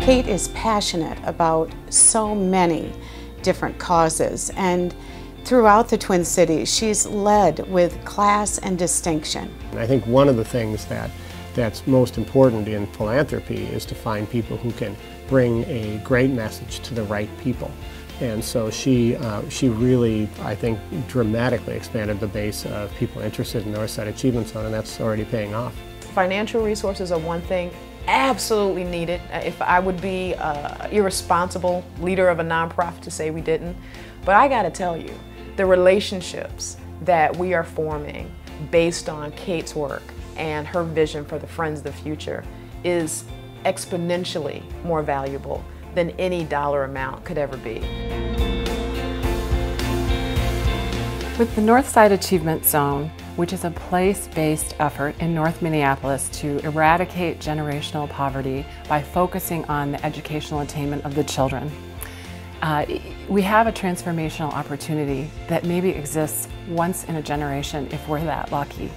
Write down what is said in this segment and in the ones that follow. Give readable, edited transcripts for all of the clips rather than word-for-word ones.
Kate is passionate about so many different causes, and throughout the Twin Cities she's led with class and distinction. And I think one of the things that's most important in philanthropy is to find people who can bring a great message to the right people. And so she really, I think, dramatically expanded the base of people interested in Northside Achievement Zone, and that's already paying off. Financial resources are one thing, absolutely needed. If I would be an irresponsible leader of a nonprofit to say we didn't. But I gotta tell you, the relationships that we are forming based on Kate's work and her vision for the Friends of the Future is exponentially more valuable than any dollar amount could ever be. With the Northside Achievement Zone, which is a place-based effort in North Minneapolis to eradicate generational poverty by focusing on the educational attainment of the children, we have a transformational opportunity that maybe exists once in a generation if we're that lucky.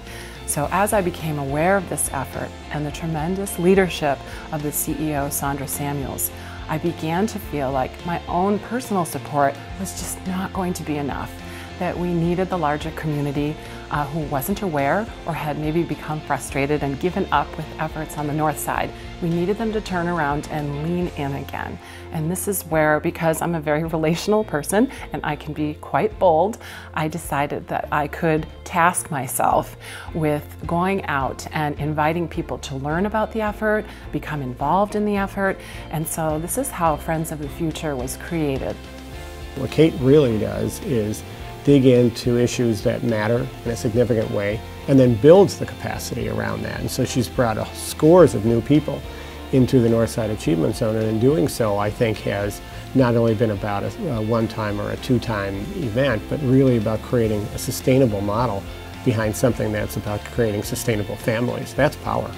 So as I became aware of this effort and the tremendous leadership of the CEO, Sandra Samuels, I began to feel like my own personal support was just not going to be enough, that we needed the larger community who wasn't aware or had maybe become frustrated and given up with efforts on the north side. We needed them to turn around and lean in again. And this is where, because I'm a very relational person and I can be quite bold, I decided that I could task myself with going out and inviting people to learn about the effort, become involved in the effort, and so this is how Friends of the Future was created. What Kate really does is dig into issues that matter in a significant way and then builds the capacity around that. And so she's brought scores of new people into the Northside Achievement Zone, and in doing so I think has not only been about a one-time or a two-time event, but really about creating a sustainable model behind something that's about creating sustainable families. That's power.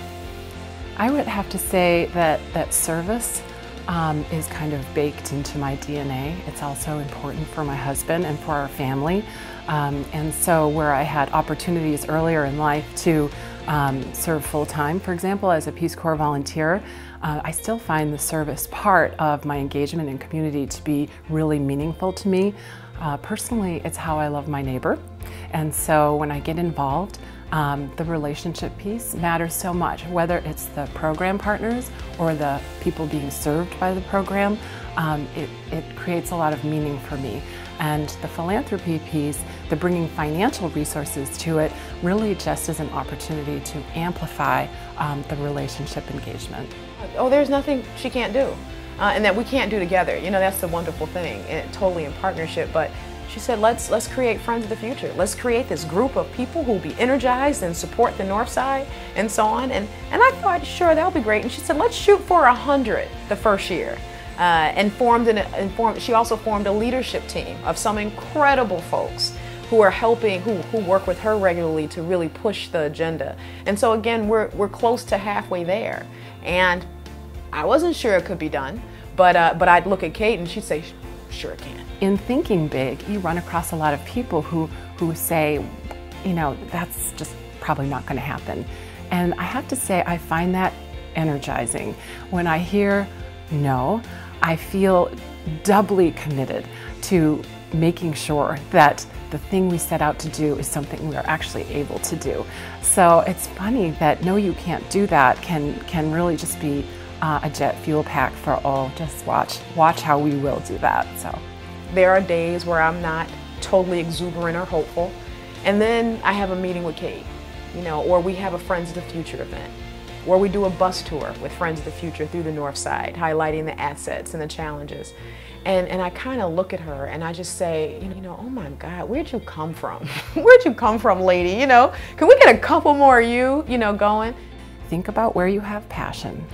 I would have to say that service is kind of baked into my DNA. It's also important for my husband and for our family. And so where I had opportunities earlier in life to serve full-time, for example, as a Peace Corps volunteer, I still find the service part of my engagement in community to be really meaningful to me. Personally, it's how I love my neighbor. And so when I get involved, the relationship piece matters so much, whether it's the program partners or the people being served by the program. It creates a lot of meaning for me. And the philanthropy piece, the bringing financial resources to it, really just is an opportunity to amplify the relationship engagement. Oh, there's nothing she can't do and that we can't do together. You know, that's the wonderful thing, totally in partnership. But she said, let's create Friends of the Future. Let's create this group of people who will be energized and support the North Side and so on. And I thought, sure, that'll be great. And she said, let's shoot for 100 the first year. She also formed a leadership team of some incredible folks who are helping, who work with her regularly to really push the agenda. And so again, we're close to halfway there. And I wasn't sure it could be done, but I'd look at Kate and she'd say, sure it can. In thinking big, you run across a lot of people who say, you know, that's just probably not going to happen. And I have to say, I find that energizing. When I hear no, I feel doubly committed to making sure that the thing we set out to do is something we are actually able to do. So it's funny that no, you can't do that can really just be a jet fuel pack for, oh, just watch how we will do that. So there are days where I'm not totally exuberant or hopeful, and then I have a meeting with Kate, you know, or we have a Friends of the Future event, where we do a bus tour with Friends of the Future through the North Side, highlighting the assets and the challenges. And I kind of look at her and I just say, you know, oh my God, where'd you come from? Where'd you come from, lady? You know, can we get a couple more of you know, going? Think about where you have passion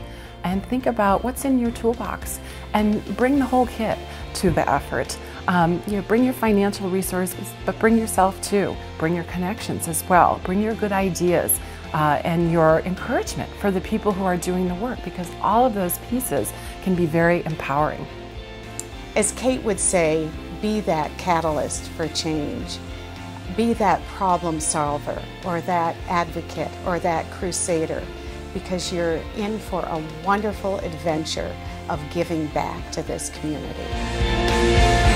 and think about what's in your toolbox and bring the whole kit to the effort. You know, bring your financial resources, but bring yourself too. Bring your connections as well. Bring your good ideas and your encouragement for the people who are doing the work, because all of those pieces can be very empowering. As Kate would say, be that catalyst for change. Be that problem solver or that advocate or that crusader, because you're in for a wonderful adventure of giving back to this community.